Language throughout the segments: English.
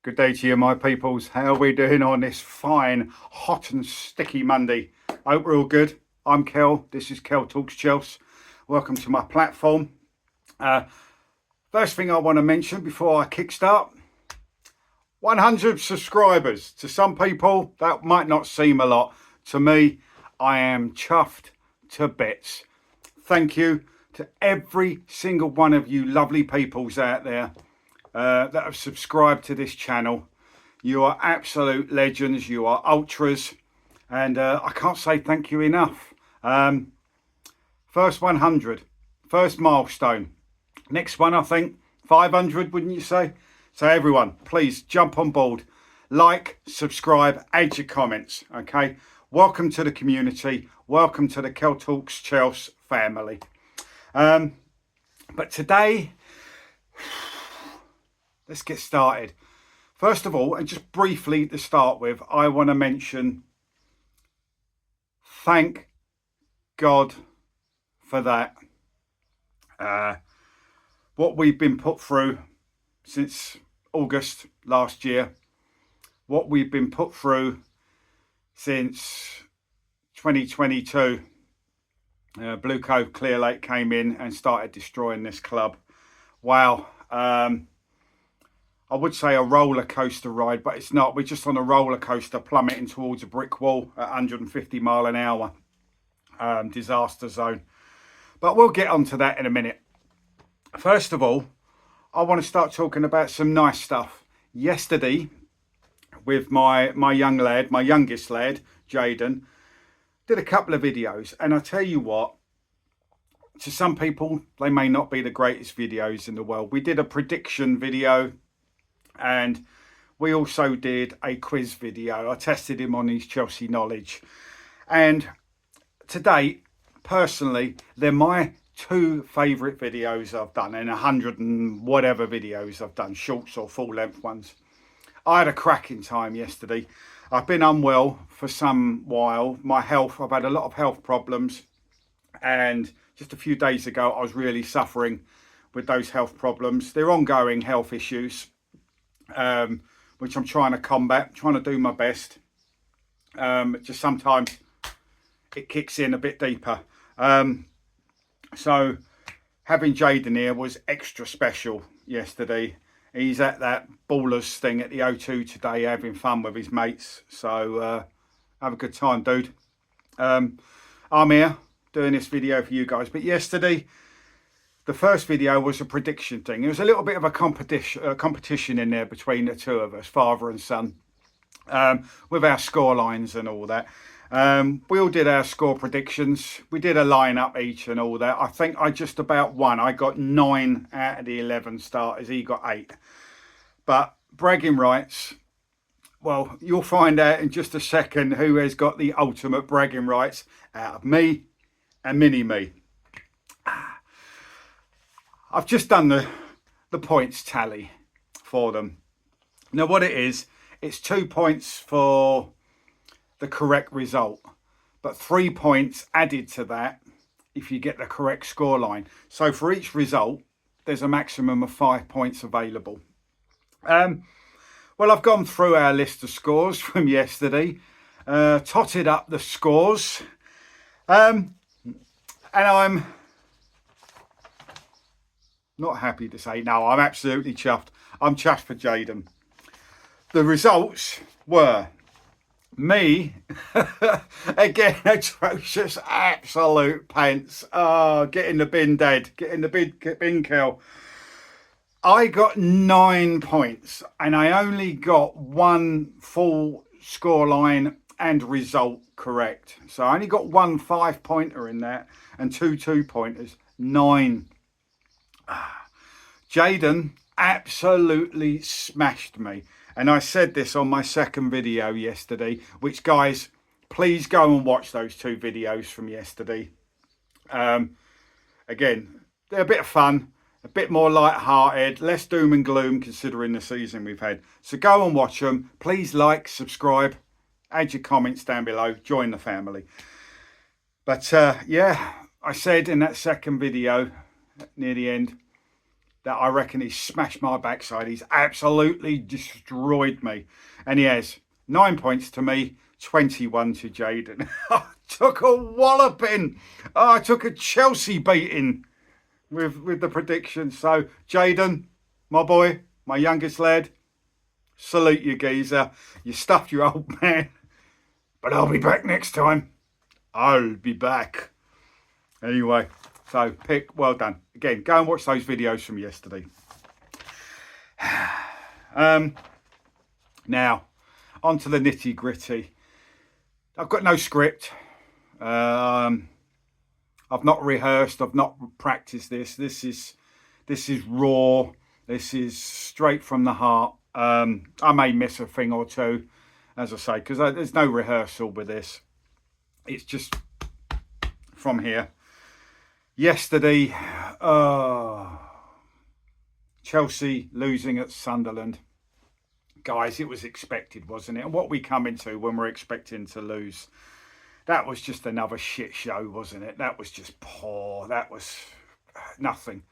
Good day to you, my peoples. How are we doing on this fine, hot and sticky Monday? I hope we're all good. I'm Kel. This is Kel Talks Chelsea. Welcome to my platform. First thing I want to mention before I kickstart, 100 subscribers. To some people, that might not seem a lot. To me, I am chuffed to bits. Thank you to every single one of you lovely peoples out there that have subscribed to this channel. You are absolute legends. You are ultras, and I can't say thank you enough. First 100, first milestone. Next one, I think 500, wouldn't you say? So everyone, please jump on board, like, subscribe, add your comments. Okay, welcome to the community. Welcome to the Kel Talks Chelsea family. But today, let's get started. First of all, and just briefly to start with, I want to mention, thank God for that. What we've been put through since August last year, what we've been put through since 2022, Blueco Clear Lake came in and started destroying this club. Wow. I would say a roller coaster ride, but it's not. We're just on a roller coaster plummeting towards a brick wall at 150 mile an hour. Disaster zone. But we'll get onto that in a minute. First of all, I want to start talking about some nice stuff. Yesterday, with my young lad, my youngest lad, Jaden, did a couple of videos. And I tell you what, to some people, they may not be the greatest videos in the world. We did a prediction video, and we also did a quiz video. I tested him on his Chelsea knowledge. And today, personally, they're my two favourite videos I've done in 100 and whatever videos I've done, shorts or full length ones. I had a cracking time yesterday. I've been unwell for some while. My health, I've had a lot of health problems. And just a few days ago, I was really suffering with those health problems. They're ongoing health issues, which I'm trying to combat, trying to do my best. Just sometimes it kicks in a bit deeper. So having Jaden here was extra special yesterday. He's at that ballers thing at the O2 today, having fun with his mates. So have a good time, dude. I'm here doing this video for you guys. But yesterday, the first video was a prediction thing. It was a little bit of a competition in there between the two of us, father and son, with our score lines and all that. We all did our score predictions. We did a line-up each and all that. I think I just about won. I got 9 out of the 11 starters. He got 8. But bragging rights, well, you'll find out in just a second who has got the ultimate bragging rights out of me and mini-me. I've just done the points tally for them. Now what it is, it's 2 points for the correct result, but 3 points added to that if you get the correct scoreline. So for each result, there's a maximum of 5 points available. Well, I've gone through our list of scores from yesterday, totted up the scores, and I'm not happy to say, no, I'm absolutely chuffed. I'm chuffed for Jaden. The results were me, again, atrocious, absolute pants. Oh, get in the bin, Dad. Get in the bin, Kel. I got 9 points, and I only got one full scoreline and result correct. So I only got one 5-pointer in that, and 2 2-pointers. 9. Jaden absolutely smashed me. And I said this on my second video yesterday, which, guys, please go and watch those 2 videos from yesterday. Again, they're a bit of fun, a bit more light-hearted, less doom and gloom considering the season we've had. So go and watch them. Please like, subscribe, add your comments down below, join the family. But yeah, I said in that second video near the end, that I reckon he's smashed my backside. He's absolutely destroyed me. And he has 9 points to me, 21 to Jaden. I took a walloping. Oh, I took a Chelsea beating with the predictions. So, Jaden, my boy, my youngest lad, salute you, geezer. You stuffed your old man. But I'll be back next time. I'll be back. Anyway, so pick, well done. Again, go and watch those videos from yesterday. Now, on to the nitty gritty. I've got no script. I've not rehearsed. I've not practiced this. This is raw. This is straight from the heart. I may miss a thing or two, as I say, because there's no rehearsal with this. It's just from here. Yesterday, Chelsea losing at Sunderland. Guys, it was expected, wasn't it? And what we come into when we're expecting to lose, that was just another shit show, wasn't it? That was just poor. That was nothing.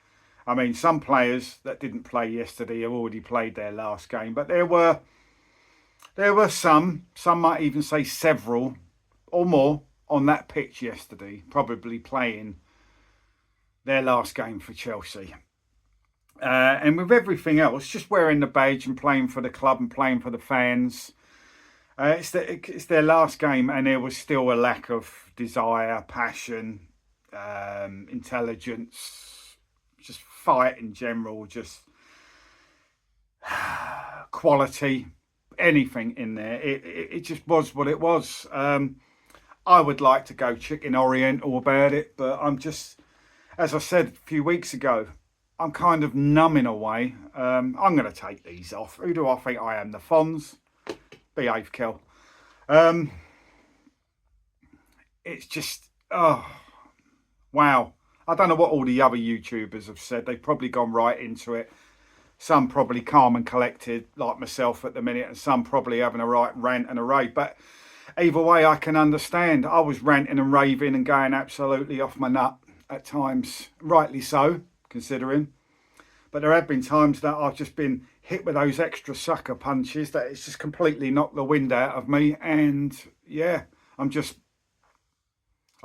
I mean, some players that didn't play yesterday have already played their last game, but there were some might even say several or more on that pitch yesterday, probably playing their last game for Chelsea. And with everything else, just wearing the badge and playing for the club and playing for the fans. It's their last game, and there was still a lack of desire, passion, intelligence, just fight in general, just quality, anything in there. It just was what it was. I would like to go chicken oriental about it, but I'm just, as I said a few weeks ago, I'm kind of numb in a way. I'm going to take these off. Who do I think I am? The Fonz? Behave, Kel. It's just, oh, wow. I don't know what all the other YouTubers have said. They've probably gone right into it. Some probably calm and collected, like myself at the minute, and some probably having a right rant and a rave. But either way, I can understand. I was ranting and raving and going absolutely off my nut at times. Rightly so, considering. But there have been times that I've just been hit with those extra sucker punches that it's just completely knocked the wind out of me. And yeah, I've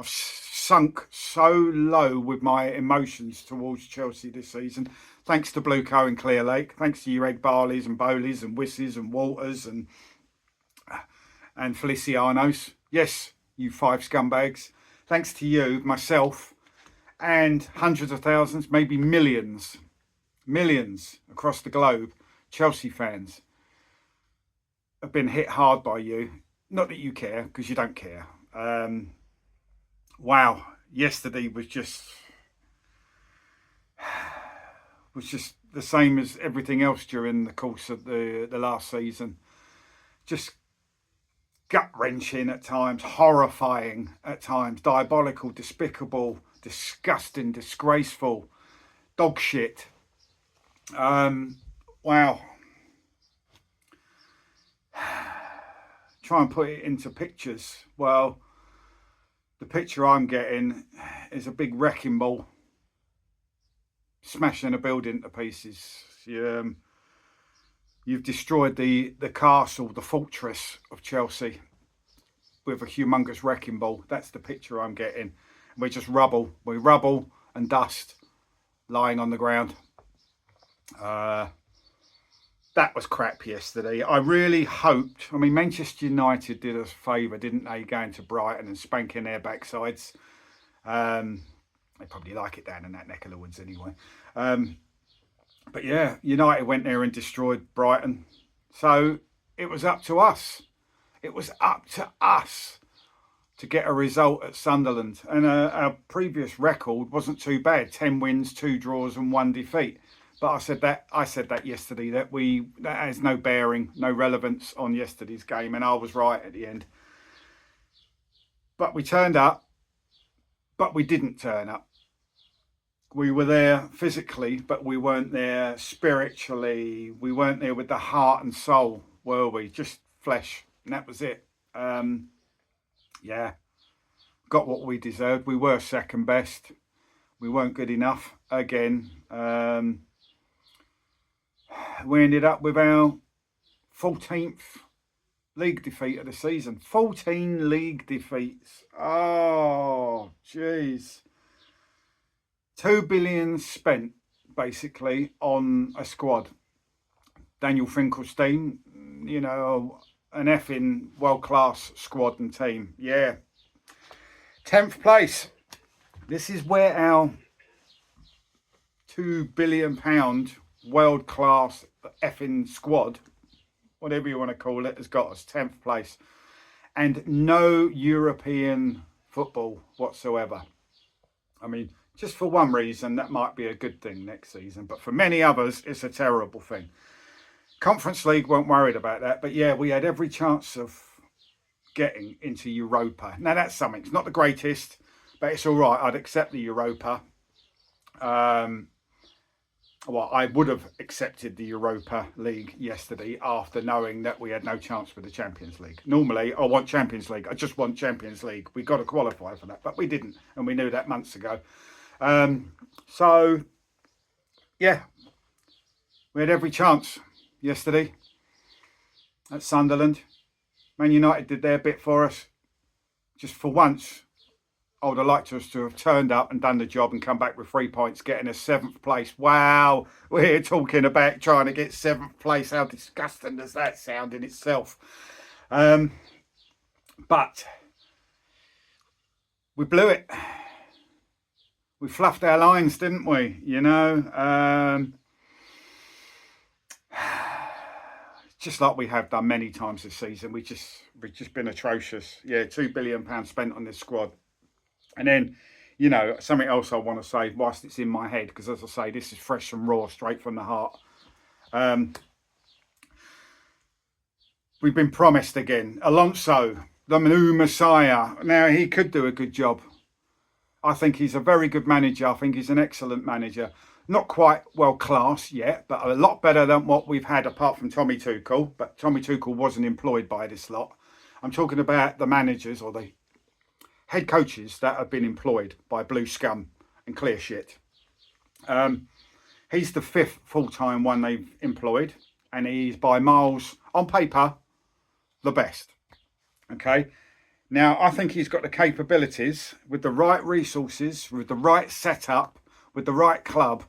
sunk so low with my emotions towards Chelsea this season. Thanks to Blueco and Clear Lake. Thanks to you Egg Barleys and Bowleys and Wisses and Walters and Felicianos. Yes, you 5 scumbags. Thanks to you, myself, and hundreds of thousands, maybe millions across the globe, Chelsea fans have been hit hard by you. Not that you care, because you don't care. Wow, yesterday was just the same as everything else during the course of the last season. Just gut-wrenching at times, horrifying at times, diabolical, despicable, disgusting, disgraceful, dog shit. Wow. Try and put it into pictures. Well, the picture I'm getting is a big wrecking ball smashing a building to pieces. You've destroyed the castle, the fortress of Chelsea with a humongous wrecking ball. That's the picture I'm getting. We're just rubble. We're rubble and dust lying on the ground. That was crap yesterday. I really hoped, I mean, Manchester United did us a favour, didn't they, going to Brighton and spanking their backsides. They probably like it down in that neck of the woods anyway. But yeah, United went there and destroyed Brighton. So it was up to us. It was up to us to get a result at Sunderland. And our previous record wasn't too bad. 10 wins, 2 draws and 1 defeat. But I said that yesterday, that has no bearing, no relevance on yesterday's game. And I was right at the end. But we turned up, but we didn't turn up. We were there physically, but we weren't there spiritually. We weren't there with the heart and soul, were we? Just flesh. And that was it. Yeah. Got what we deserved. We were second best. We weren't good enough again. We ended up with our 14th league defeat of the season. 14 league defeats. Oh, jeez. 2 billion spent basically on a squad. Daniel Finkelstein, you know, an effing world-class squad and team. Yeah. 10th place. This is where our £2 billion world-class effing squad, whatever you want to call it, has got us 10th place. And no European football whatsoever. I mean, just for one reason, that might be a good thing next season. But for many others, it's a terrible thing. Conference League weren't worried about that. But yeah, we had every chance of getting into Europa. Now, that's something. It's not the greatest, but it's all right. I'd accept the Europa. Well, I would have accepted the Europa League yesterday after knowing that we had no chance with the Champions League. Normally, I want Champions League. I just want Champions League. We've got to qualify for that, but we didn't, and we knew that months ago. So, yeah, we had every chance yesterday at Sunderland. Man United did their bit for us. Just for once, I would have liked us to have turned up and done the job and come back with 3 points, getting a 7th place. Wow, we're here talking about trying to get 7th place. How disgusting does that sound in itself? But we blew it. We fluffed our lines, didn't we? You know, just like we have done many times this season. We've just been atrocious. Yeah, £2 billion spent on this squad. And then, you know, something else I want to say whilst it's in my head, because as I say, this is fresh and raw, straight from the heart. We've been promised again. Alonso, the new Messiah. Now, he could do a good job. I think he's a very good manager. I think he's an excellent manager. Not quite world class yet, but a lot better than what we've had apart from Tommy Tuchel. But Tommy Tuchel wasn't employed by this lot. I'm talking about the managers or the head coaches that have been employed by blue scum and clear shit. He's the 5th full-time one they've employed, and he's by miles, on paper, the best. Okay? Now, I think he's got the capabilities, with the right resources, with the right setup, with the right club,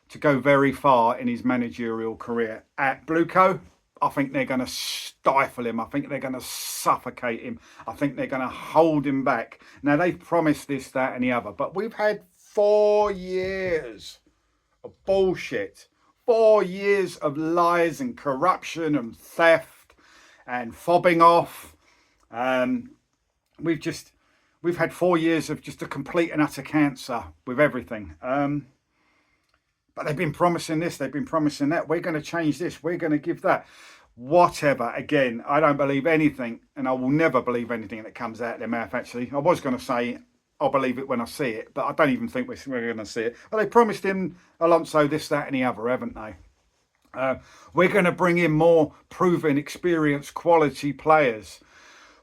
to go very far in his managerial career. At Blueco, I think they're going to stifle him. I think they're going to suffocate him. I think they're going to hold him back. Now, they've promised this, that and the other, but we've had 4 years of bullshit. 4 years of lies and corruption and theft and fobbing off. We've had 4 years of just a complete and utter cancer with everything. But they've been promising this, they've been promising that. We're going to change this, we're going to give that. Whatever. Again, I don't believe anything, and I will never believe anything that comes out of their mouth, actually. I was going to say, I'll believe it when I see it, but I don't even think we're going to see it. But they promised him, Alonso, this, that and the other, haven't they? We're going to bring in more proven, experienced, quality players.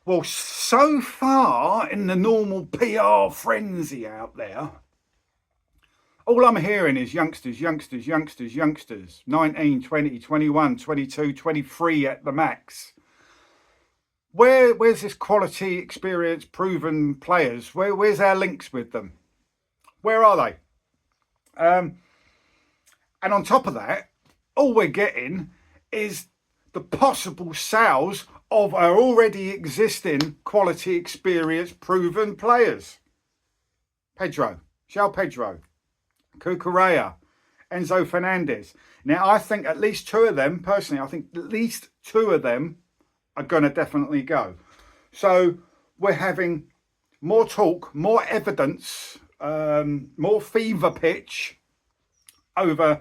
Well, so far in the normal PR frenzy out there, all I'm hearing is youngsters, youngsters, youngsters, youngsters. 19, 20, 21, 22, 23 at the max. Where's this quality, experience, proven players? Where's our links with them? Where are they? And on top of that, all we're getting is the possible sales of our already existing quality, experience, proven players. João Pedro, Cucurella, Enzo Fernandez. Now, I think at least 2 of them, personally, I think at least 2 of them are going to definitely go. So we're having more talk, more evidence, more fever pitch over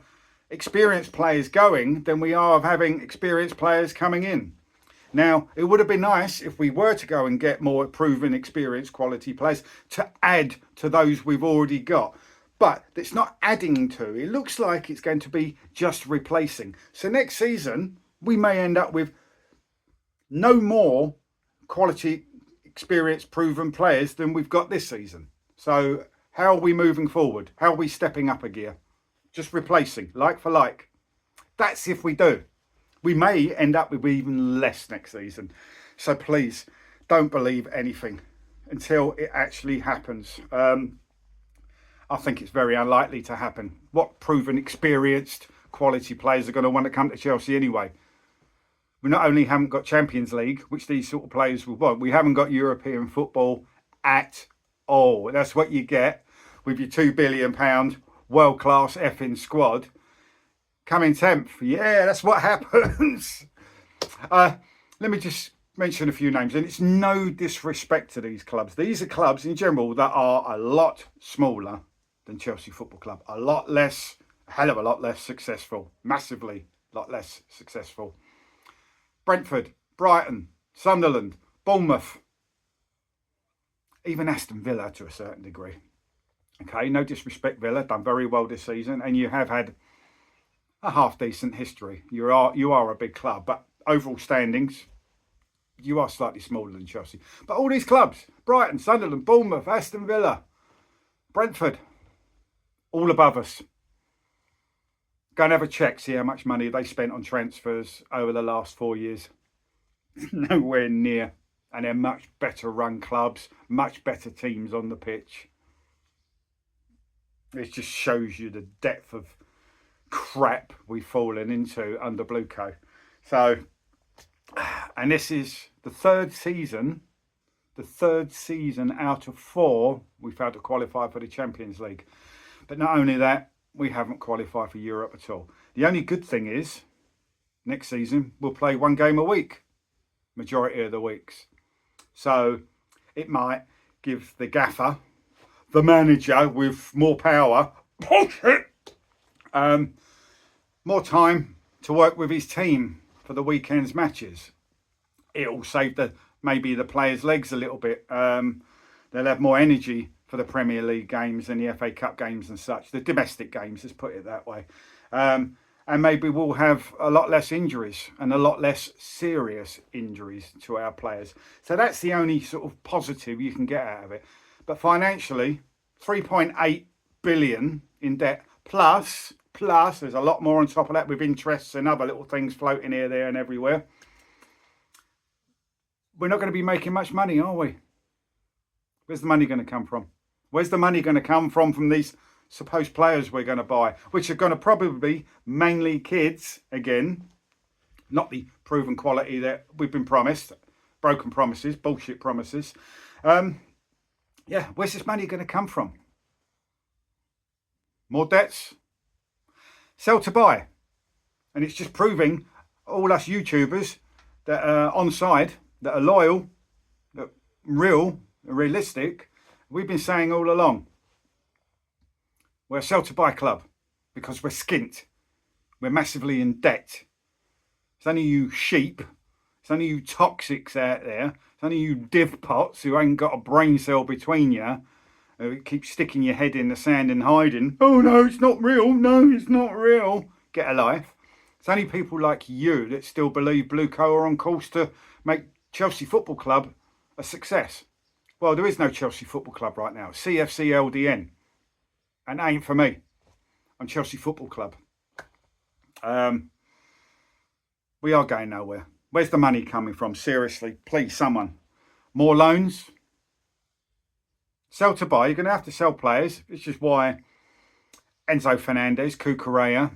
experienced players going than we are of having experienced players coming in. Now, it would have been nice if we were to go and get more proven, experienced, quality players to add to those we've already got. But it's not adding to. It looks like it's going to be just replacing. So next season, we may end up with no more quality, experienced, proven players than we've got this season. So how are we moving forward? How are we stepping up a gear? Just replacing, like for like. That's if we do. We may end up with even less next season. So please don't believe anything until it actually happens. I think it's very unlikely to happen. What proven, experienced, quality players are going to want to come to Chelsea anyway? We not only haven't got Champions League, which these sort of players will want, we haven't got European football at all. That's what you get with your £2 billion world-class effing squad coming 10th. Yeah, that's what happens. Let me just mention a few names, and it's no disrespect to these clubs. These are clubs in general that are a lot smaller than Chelsea Football Club, a hell of a lot less successful, massively a lot less successful. Brentford, Brighton, Sunderland, Bournemouth, even Aston Villa to a certain degree. Okay, no disrespect, Villa, done very well this season, and you have had a half decent history. You are a big club, but overall standings, you are slightly smaller than Chelsea. But all these clubs, Brighton, Sunderland, Bournemouth, Aston Villa, Brentford, all above us. Go and have a check, see how much money they spent on transfers over the last 4 years. Nowhere near. And they're much better run clubs, much better teams on the pitch. It just shows you the depth of crap we've fallen into under Blueco. So, and this is the third season out of 4 we failed to qualify for the Champions League. But not only that, we haven't qualified for Europe at all. The only good thing is, next season, we'll play 1 game a week, majority of the weeks. So it might give the gaffer, the manager with more power, more time to work with his team for the weekend's matches. It'll save maybe the players' legs a little bit. They'll have more energy for the Premier League games and the FA Cup games and such, the domestic games, let's put it that way. And maybe we'll have a lot less injuries and a lot less serious injuries to our players. So that's the only sort of positive you can get out of it. But financially, 3.8 billion in debt, plus there's a lot more on top of that with interests and other little things floating here, there and everywhere. We're not going to be making much money, are we? Where's the money going to come from? Where's the money going to come from these supposed players we're going to buy, which are going to probably be mainly kids, again, not the proven quality that we've been promised, broken promises, bullshit promises. Yeah, where's this money going to come from? More debts? Sell to buy. And it's just proving all us YouTubers that are on side, that are loyal, that are real, realistic, we've been saying all along. We're a sell to buy club because we're skint. We're massively in debt. It's only you sheep, it's only you toxics out there, it's only you div pots who ain't got a brain cell between you, who keep sticking your head in the sand and hiding. Oh no, it's not real. No, it's not real. Get a life. It's only people like you that still believe Blueco are on course to make Chelsea Football Club a success. Well, there is no Chelsea Football Club right now. CFC LDN. And that ain't for me. I'm Chelsea Football Club. We are going nowhere. Where's the money coming from? Seriously, please, someone. More loans? Sell to buy. You're going to have to sell players. Which is why Enzo Fernandez, Cucurella,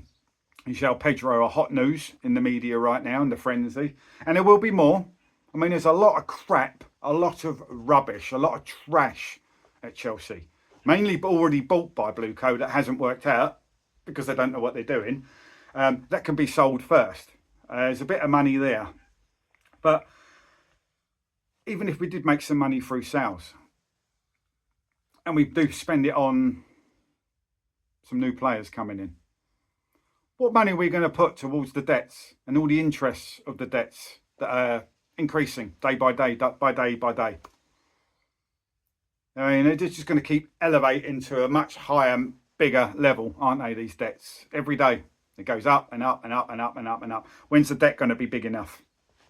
and João Pedro are hot news in the media right now, in the frenzy. And there will be more. I mean, there's a lot of crap, a lot of rubbish, a lot of trash at Chelsea. Mainly already bought by Blueco that hasn't worked out because they don't know what they're doing. That can be sold first. There's a bit of money there. But even if we did make some money through sales, and we do spend it on some new players coming in, what money are we going to put towards the debts and all the interests of the debts that are increasing day by day by day? I mean, they're just going to keep elevating to a much higher, bigger level, aren't they, these debts? Every day. It goes up and up and up and up and up and up. When's the debt going to be big enough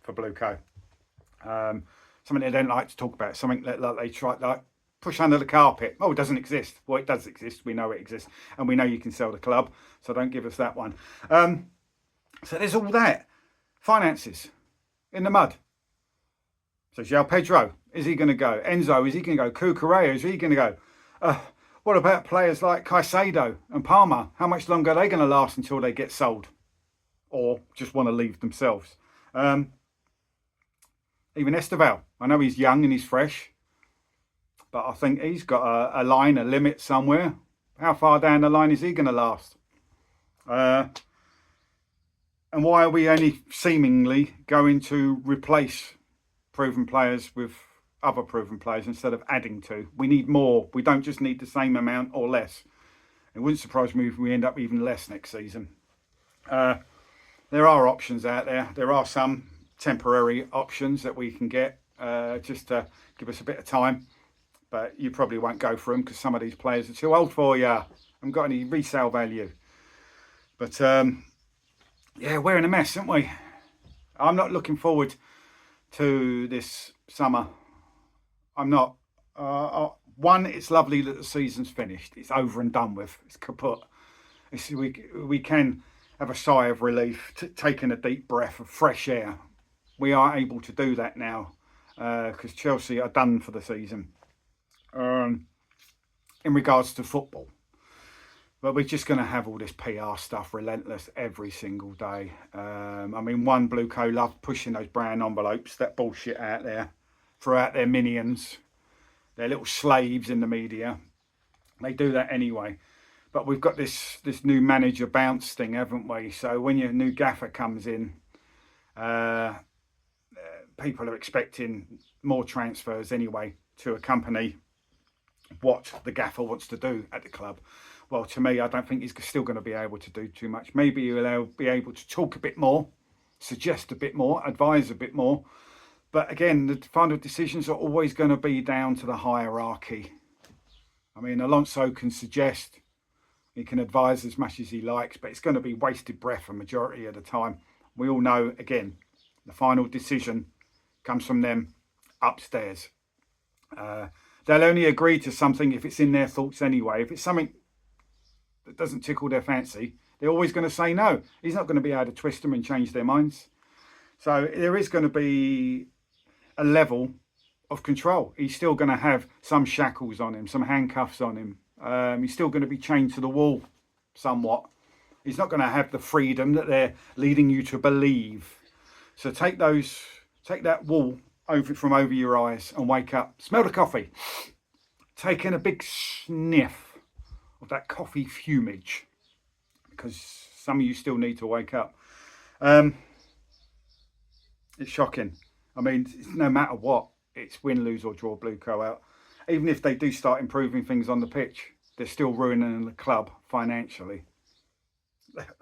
for Blueco? Something they don't like to talk about. Something that they try like push under the carpet. Oh, it doesn't exist. Well, it does exist. We know it exists. And we know you can sell the club. So don't give us that one. So there's all that. Finances in the mud. So João Pedro, is he going to go? Enzo, is he going to go? Cucurella, is he going to go? What about players like Caicedo and Palmer? How much longer are they going to last until they get sold? Or just want to leave themselves? Even Esteval. I know he's young and he's fresh, but I think he's got a line, a limit somewhere. How far down the line is he going to last? And why are we only seemingly going to replace proven players with other proven players instead of adding to? We need more. We don't just need the same amount or less. It wouldn't surprise me if we end up even less next season. There are options out there. There are some temporary options that we can get just to give us a bit of time. But you probably won't go for them because some of these players are too old for you. Haven't got any resale value. But yeah, we're in a mess, aren't we? I'm not looking forward to this summer. I'm not. One, it's lovely that the season's finished. It's over and done with. It's kaput. We can have a sigh of relief, taking a deep breath of fresh air. We are able to do that now because Chelsea are done for the season in regards to football. But we're just going to have all this PR stuff, relentless, every single day. I mean, one Blueco loved pushing those brown envelopes, that bullshit out there, throughout their minions, their little slaves in the media. They do that anyway. But we've got this new manager bounce thing, haven't we? So when your new gaffer comes in, people are expecting more transfers anyway to accompany what the gaffer wants to do at the club. Well, to me, I don't think he's still going to be able to do too much. Maybe he'll be able to talk a bit more, suggest a bit more, advise a bit more. But again, the final decisions are always going to be down to the hierarchy. I mean, Alonso can suggest, he can advise as much as he likes, but it's going to be wasted breath a majority of the time. We all know, again, the final decision comes from them upstairs. They'll only agree to something if it's in their thoughts anyway. If it's something that doesn't tickle their fancy, they're always going to say no. He's not going to be able to twist them and change their minds. So there is going to be a level of control. He's still going to have some shackles on him, some handcuffs on him. He's still going to be chained to the wall somewhat. He's not going to have the freedom that they're leading you to believe. So take that wall from over your eyes and wake up. Smell the coffee. Take in a big sniff of that coffee fumage, because some of you still need to wake up. It's shocking. I mean, no matter what, it's win, lose or draw Blueco out. Even if they do start improving things on the pitch, they're still ruining the club financially.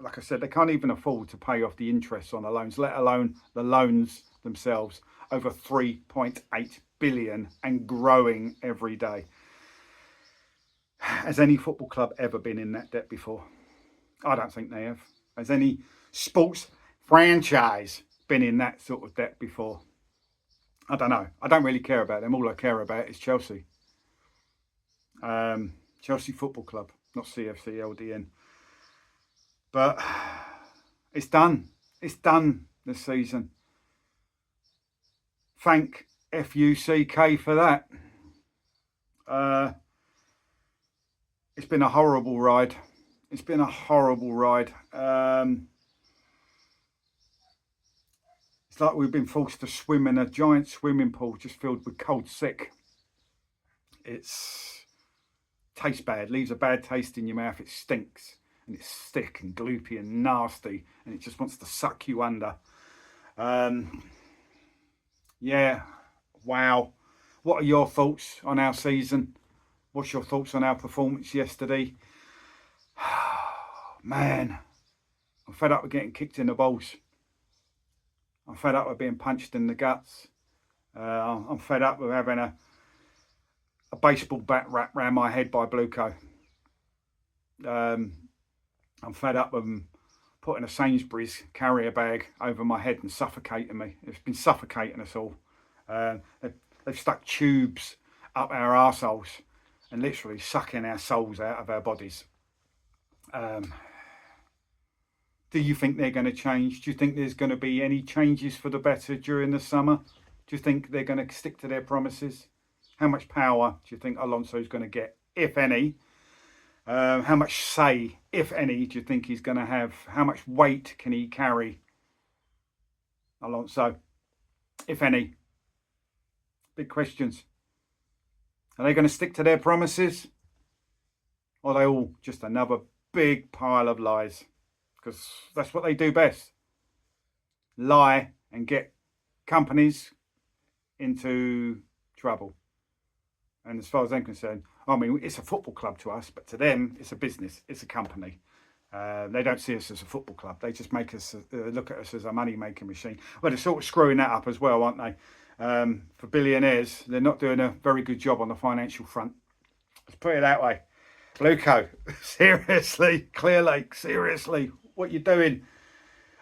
Like I said, they can't even afford to pay off the interest on the loans, let alone the loans themselves, over 3.8 billion and growing every day. Has any football club ever been in that debt before? I don't think they have. Has any sports franchise been in that sort of debt before? I don't know. I don't really care about them. All I care about is Chelsea. Chelsea Football Club, not CFC LDN. But it's done. It's done this season. Thank FUCK for that. It's been a horrible ride. It's been a horrible ride. It's like we've been forced to swim in a giant swimming pool just filled with cold sick. It's tastes bad, leaves a bad taste in your mouth. It stinks and it's thick and gloopy and nasty and it just wants to suck you under. Yeah, wow. What are your thoughts on our season? What's your thoughts on our performance yesterday? Man, I'm fed up with getting kicked in the balls. I'm fed up with being punched in the guts. I'm fed up with having a baseball bat wrapped around my head by Blueco. I'm fed up with them putting a Sainsbury's carrier bag over my head and suffocating me. It's been suffocating us all. They've stuck tubes up our arseholes and literally sucking our souls out of our bodies. Do you think they're going to change? Do you think there's going to be any changes for the better during the summer? Do you think they're going to stick to their promises? How much power do you think Alonso's going to get, if any? How much say, if any, do you think he's going to have? How much weight can he carry, Alonso, if any? Big questions. Are they going to stick to their promises? Or are they all just another big pile of lies? Because that's what they do best. Lie and get companies into trouble. And as far as I'm concerned, I mean, it's a football club to us, but to them, it's a business, it's a company. They don't see us as a football club. They just make us look at us as a money-making machine. Well, they're sort of screwing that up as well, aren't they? For billionaires, they're not doing a very good job on the financial front. Let's put it that way. Blueco, seriously, Clear Lake, seriously, what you doing?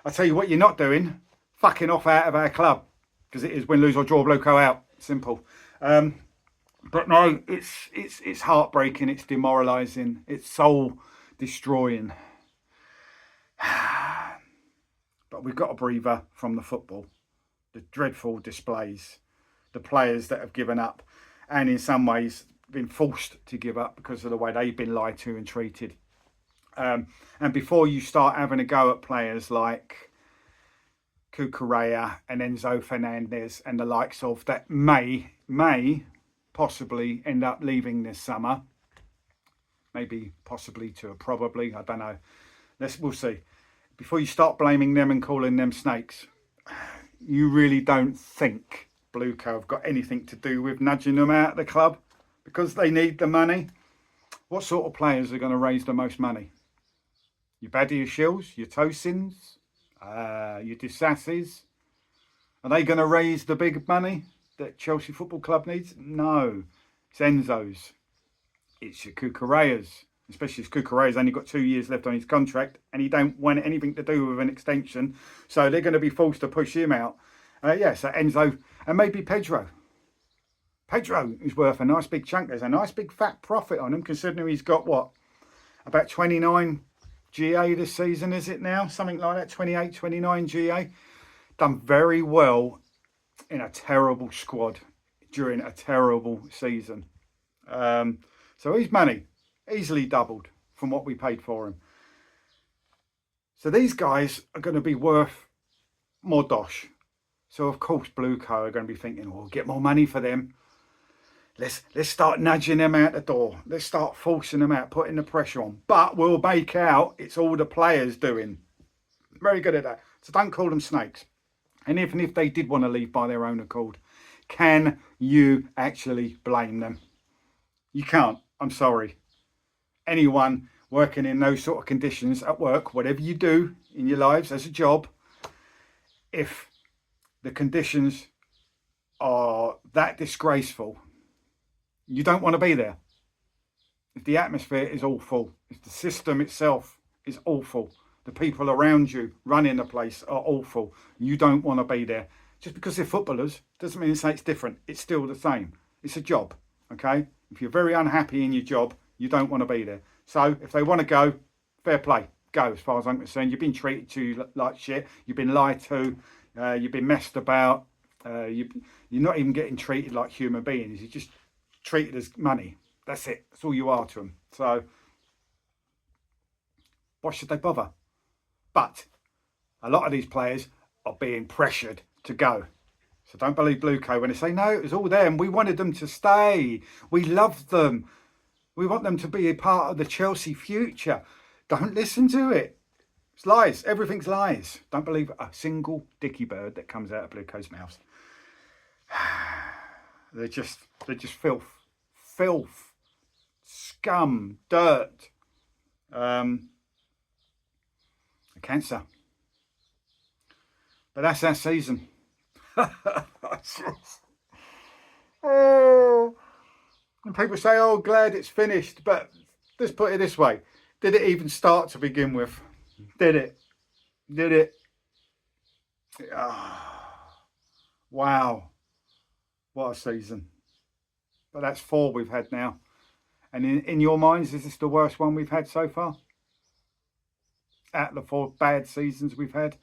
I tell you what you're not doing, fucking off out of our club, because it is win, lose or draw, Blueco out. Simple. But no, it's heartbreaking, it's demoralising, it's soul destroying. But we've got a breather from the football. The dreadful displays, the players that have given up, and in some ways been forced to give up because of the way they've been lied to and treated. And before you start having a go at players like Cucurella and Enzo Fernandez and the likes of that may possibly end up leaving this summer, maybe possibly to a probably, I don't know. We'll see. Before you start blaming them and calling them snakes, you really don't think Blueco have got anything to do with nudging them out of the club because they need the money? What sort of players are going to raise the most money? Your Badia Shills, your Tosins, your Disasses? Are they going to raise the big money that Chelsea Football Club needs? No. It's Enzo's. It's your Cucurellas. Especially as Cucurella's only got 2 years left on his contract and he don't want anything to do with an extension. So they're going to be forced to push him out. So Enzo and maybe Pedro. Pedro is worth a nice big chunk. There's a nice big fat profit on him considering he's got what? About 29 GA this season, is it now? Something like that, 28, 29 GA. Done very well in a terrible squad during a terrible season. So his money easily doubled from what we paid for him. So these guys are going to be worth more dosh. So of course Blueco are going to be thinking, we'll get more money for them. Let's start nudging them out the door. Let's start forcing them out, putting the pressure on. But we'll make out it's all the players doing. Very good at that. So don't call them snakes. And even if they did want to leave by their own accord, can you actually blame them? You can't. I'm sorry. Anyone working in those sort of conditions at work, whatever you do in your lives as a job, if the conditions are that disgraceful, you don't want to be there. If the atmosphere is awful, if the system itself is awful, the people around you running the place are awful, you don't want to be there. Just because they're footballers doesn't mean to say it's different. It's still the same. It's a job, okay? If you're very unhappy in your job, you don't want to be there. So if they want to go, fair play. Go, as far as I'm concerned. You've been treated to like shit. You've been lied to. You've been messed about. You're not even getting treated like human beings. You're just treated as money. That's it. That's all you are to them. So why should they bother? But a lot of these players are being pressured to go. So don't believe Blueco when they say, no, it was all them. We wanted them to stay. We loved them. We want them to be a part of the Chelsea future. Don't listen to it. It's lies. Everything's lies. Don't believe a single dicky bird that comes out of Blueco's mouth. They're just filth, scum, dirt, a cancer. But that's our season. Oh, and people say, "Oh, glad it's finished." But let's put it this way: did it even start to begin with? Did it? Did it? Oh, wow, what a season! But that's 4 we've had now. And in your minds, is this the worst one we've had so far? out of the 4 bad seasons we've had.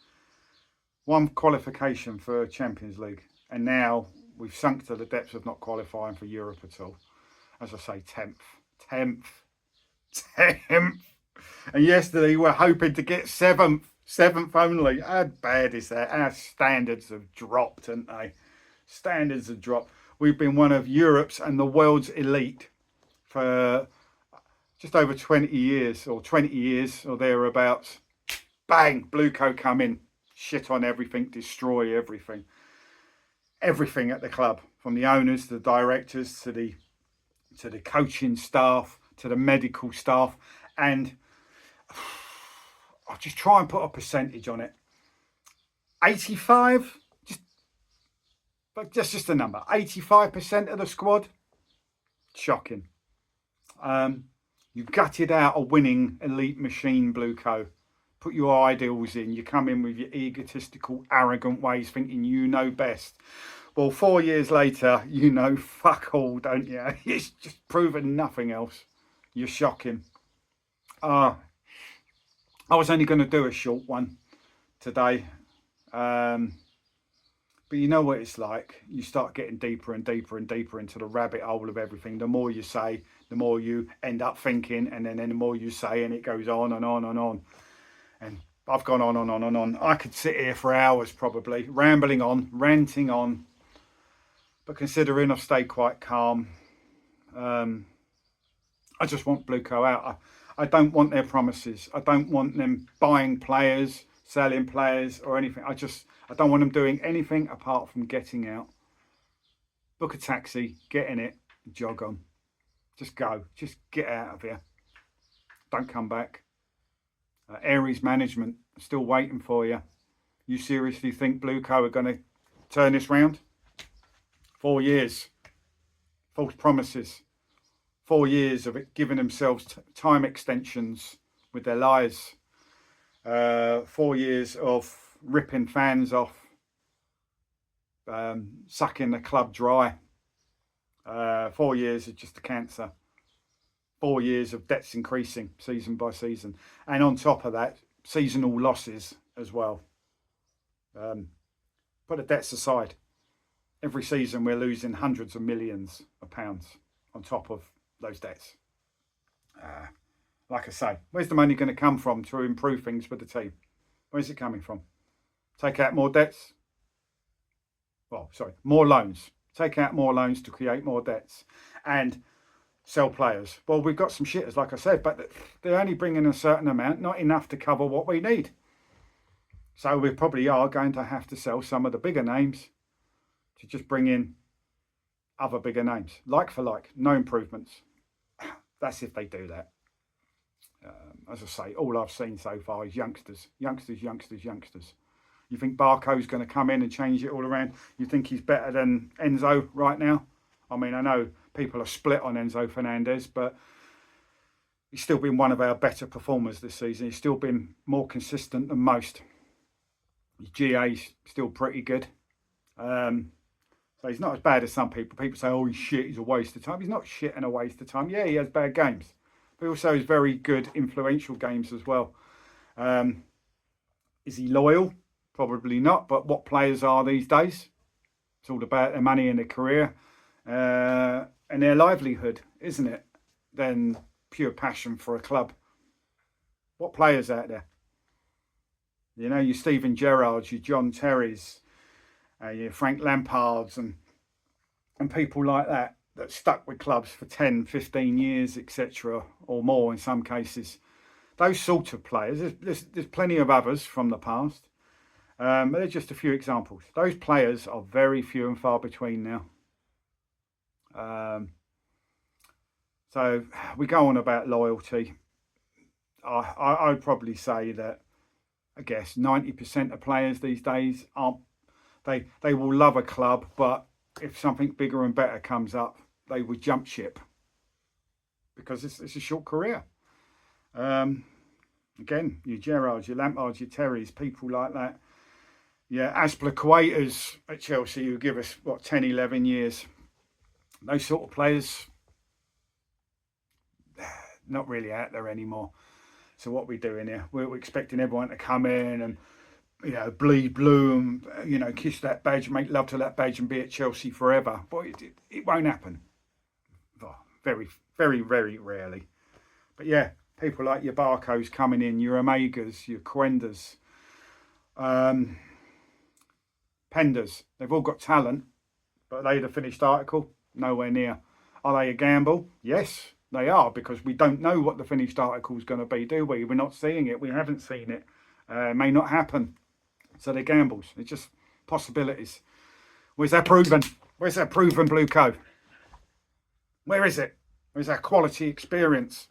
1 qualification for Champions League, and now we've sunk to the depths of not qualifying for Europe at all. As I say, 10th. And yesterday we were hoping to get 7th only. How bad is that? Our standards have dropped, haven't they? Standards have dropped. We've been one of Europe's and the world's elite for just over 20 years or thereabouts. Bang, Blueco come in, shit on everything, destroy everything. Everything at the club, from the owners to the directors to the coaching staff to the medical staff. And I'll just try and put a percentage on it. 85, just a number. 85% of the squad, shocking. You gutted out a winning elite machine, Blueco. Put your ideals in. You come in with your egotistical, arrogant ways, thinking you know best. Well, 4 years later, you know fuck all, don't you? It's just proven nothing else. You're shocking. I was only going to do a short one today. But you know what it's like. You start getting deeper and deeper and deeper into the rabbit hole of everything. The more you say, the more you end up thinking, and then the more you say, and it goes on and on and on. And I've gone on and on and on. I could sit here for hours probably, rambling on, ranting on. But considering I've stayed quite calm, I just want Blueco out. I don't want their promises. I don't want them buying players, selling players or anything. I don't want them doing anything apart from getting out. Book a taxi, get in it, jog on. Just go. Just get out of here. Don't come back. Aries management, still waiting for you. You seriously think Blueco are going to turn this round? 4 years. False promises. 4 years of it giving themselves time extensions with their lies. 4 years of ripping fans off, sucking the club dry. 4 years of just a cancer. 4 years of debts increasing season by season. And on top of that, seasonal losses as well. Put the debts aside. Every season we're losing hundreds of millions of pounds on top of those debts. Like I say, where's the money going to come from to improve things for the team? Where's it coming from? Take out more debts? More loans. Take out more loans to create more debts. And sell players. Well, we've got some shitters, like I said, but they're only bringing a certain amount, not enough to cover what we need. So we probably are going to have to sell some of the bigger names to just bring in other bigger names. Like for like, no improvements. That's if they do that. As I say, all I've seen so far is youngsters. You think Barco's going to come in and change it all around? You think he's better than Enzo right now? I mean, I know people are split on Enzo Fernandez, but he's still been one of our better performers this season. He's still been more consistent than most. His GA's still pretty good. So he's not as bad as some people. People say, oh, he's shit, he's a waste of time. He's not shit and a waste of time. Yeah, he has bad games. But also has very good, influential games as well. Is he loyal? Probably not. But what players are these days? It's all about their money and their career and their livelihood, isn't it? Than pure passion for a club. What players out there? You know, your Steven Gerrards, your John Terrys, your Frank Lampards and people like that stuck with clubs for 10, 15 years, etc., or more in some cases. Those sort of players, there's plenty of others from the past. But they're just a few examples. Those players are very few and far between now. So we go on about loyalty. I'd probably say that, I guess, 90% of players these days aren't. They will love a club, but if something bigger and better comes up, they would jump ship because it's a short career. Again, your Gerrards, your Lampards, your Terrys, people like that. Yeah, Azpilicuetas at Chelsea who give us, 10, 11 years. Those sort of players, not really out there anymore. So what are we doing here? We're expecting everyone to come in and, you know, bleed blue and, you know, kiss that badge and make love to that badge and be at Chelsea forever. But it won't happen. Oh, very, very, very rarely. But yeah, people like your Barcos coming in, your Omegas, your Quendas, Penders. They've all got talent, but are they the finished article? Nowhere near. Are they a gamble? Yes, they are, because we don't know what the finished article is going to be, do we? We're not seeing it. We haven't seen it. It may not happen. So they're gambles. They're just possibilities. Where's that proven? Where's that proven Blueco? Where is it? Where's that quality experience?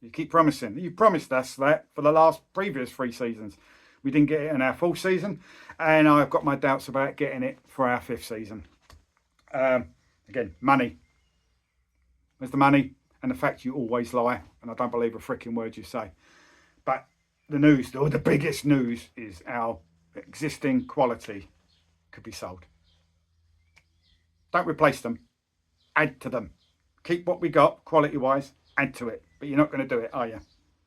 You keep promising. You promised us that for the previous 3 seasons. We didn't get it in our 4th season, and I've got my doubts about getting it for our 5th season. Again, money. Where's the money? And the fact you always lie, and I don't believe a freaking word you say. But the news, or the biggest news, is our existing quality could be sold. Don't replace them. Add to them. Keep what we got, quality-wise, add to it. But you're not going to do it, are you?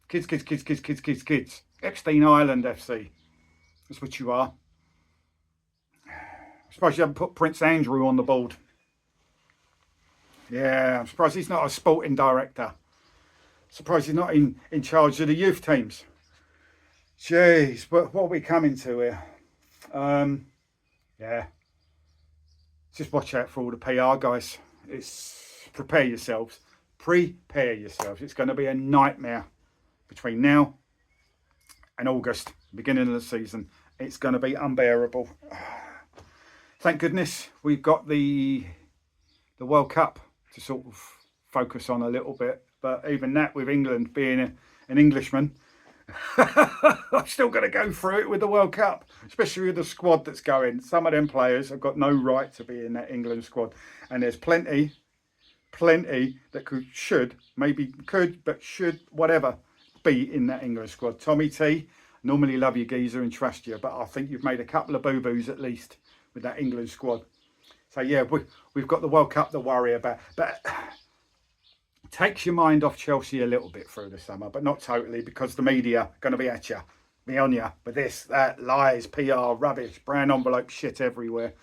Kids, kids, kids, kids, kids, kids, kids. Epstein Island FC. That's what you are. I'm surprised you haven't put Prince Andrew on the board. Yeah, I'm surprised he's not a sporting director. Surprised he's not in charge of the youth teams. Jeez, but what are we coming to here? Yeah. Just watch out for all the PR guys. Prepare yourselves. Prepare yourselves. It's going to be a nightmare between now and August, beginning of the season. It's going to be unbearable. Thank goodness we've got the World Cup to sort of focus on a little bit. But even that, with England being an Englishman, I'm still going to go through it with the World Cup, especially with the squad that's going. Some of them players have got no right to be in that England squad. And there's plenty that should, whatever, be in that England squad. Tommy T, normally love you, geezer, and trust you, but I think you've made a couple of boo-boos at least with that England squad. So yeah, we've got the World Cup to worry about, but it takes your mind off Chelsea a little bit through the summer, but not totally, because the media are going to be at you, be on you with this, that, lies, PR, rubbish, brown envelope shit everywhere.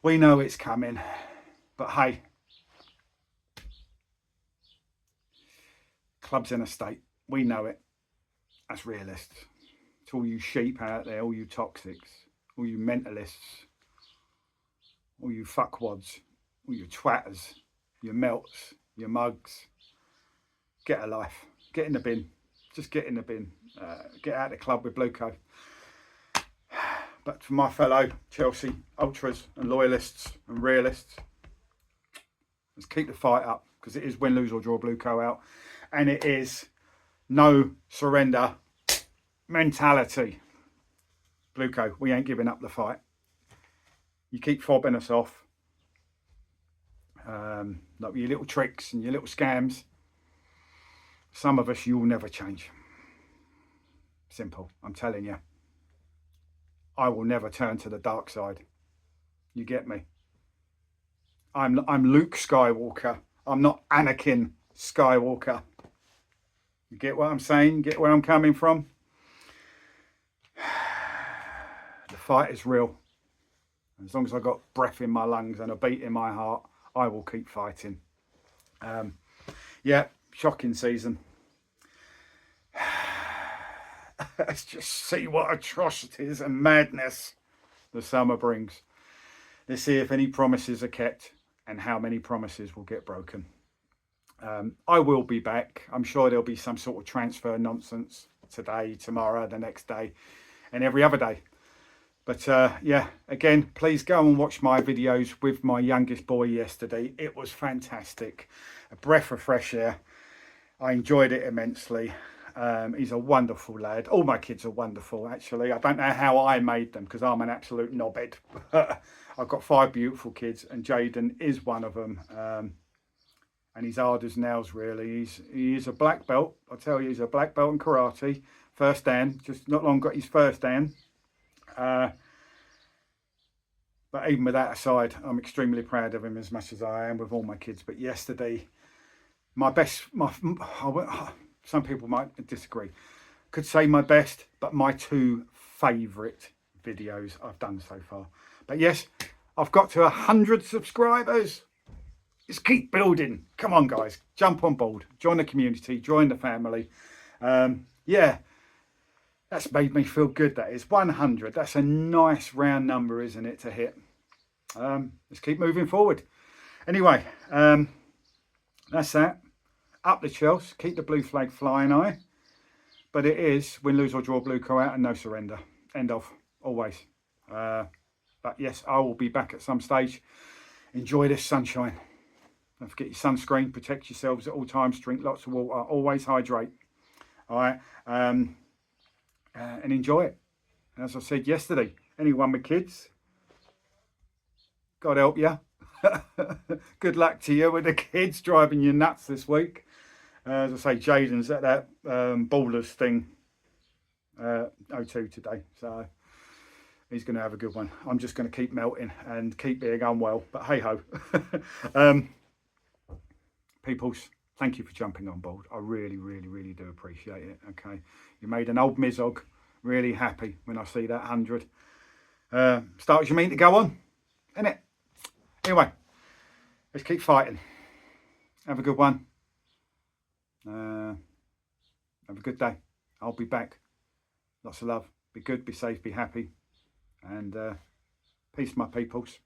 We know it's coming, but hey, club's in a state. We know it. That's realists. To all you sheep out there, all you toxics, all you mentalists, all you fuckwads, all you twatters, your melts, your mugs. Get a life. Get in the bin. Just get in the bin. Get out of the club with Blueco. But for my fellow Chelsea ultras and loyalists and realists, let's keep the fight up, because it is win, lose or draw Blueco out. And it is no surrender mentality. Blueco, we ain't giving up the fight. You keep fobbing us off, like your little tricks and your little scams. Some of us, you'll never change. Simple, I'm telling you. I will never turn to the dark side. You get me? I'm Luke Skywalker. I'm not Anakin Skywalker. You get what I'm saying? Get where I'm coming from? The fight is real. As long as I've got breath in my lungs and a beat in my heart, I will keep fighting. Yeah, shocking season. Let's just see what atrocities and madness the summer brings. Let's see if any promises are kept and how many promises will get broken. I will be back. I'm sure there'll be some sort of transfer nonsense today, tomorrow, the next day, and every other day. But yeah, again, please go and watch my videos with my youngest boy yesterday. It was fantastic. A breath of fresh air. I enjoyed it immensely. He's a wonderful lad. All my kids are wonderful, actually. I don't know how I made them, because I'm an absolute knobhead. I've got 5 beautiful kids, and Jaden is one of them. And he's hard as nails, really. He is a black belt. I'll tell you, he's a black belt in karate. First dan, just not long got his first dan. But even with that aside, I'm extremely proud of him, as much as I am with all my kids. But yesterday, Some people might disagree. Could say my best, but my 2 favourite videos I've done so far. But yes, I've got to 100 subscribers. Let's keep building. Come on, guys. Jump on board. Join the community. Join the family. Yeah, that's made me feel good. That is 100. That's a nice round number, isn't it, to hit? Let's keep moving forward. Anyway, that's that. Up the Chelsea. Keep the blue flag flying high. But it is win, lose or draw, Blueco out and no surrender. End of. Always. But yes, I will be back at some stage. Enjoy this sunshine. Don't forget your sunscreen. Protect yourselves at all times. Drink lots of water. Always hydrate. All right. And enjoy it. As I said yesterday, anyone with kids, God help you. Good luck to you with the kids driving you nuts this week. As I say, Jaden's at that ballers thing, O2 today. So he's going to have a good one. I'm just going to keep melting and keep being unwell. But hey ho. Peoples, thank you for jumping on board. I really, really, really do appreciate it. Okay. You made an old Mizog really happy when I see that 100. Start as you mean to go on, innit? Anyway, let's keep fighting. Have a good one. Have a good day. I'll be back. Lots of love. Be good, be safe, be happy. And peace, my peoples.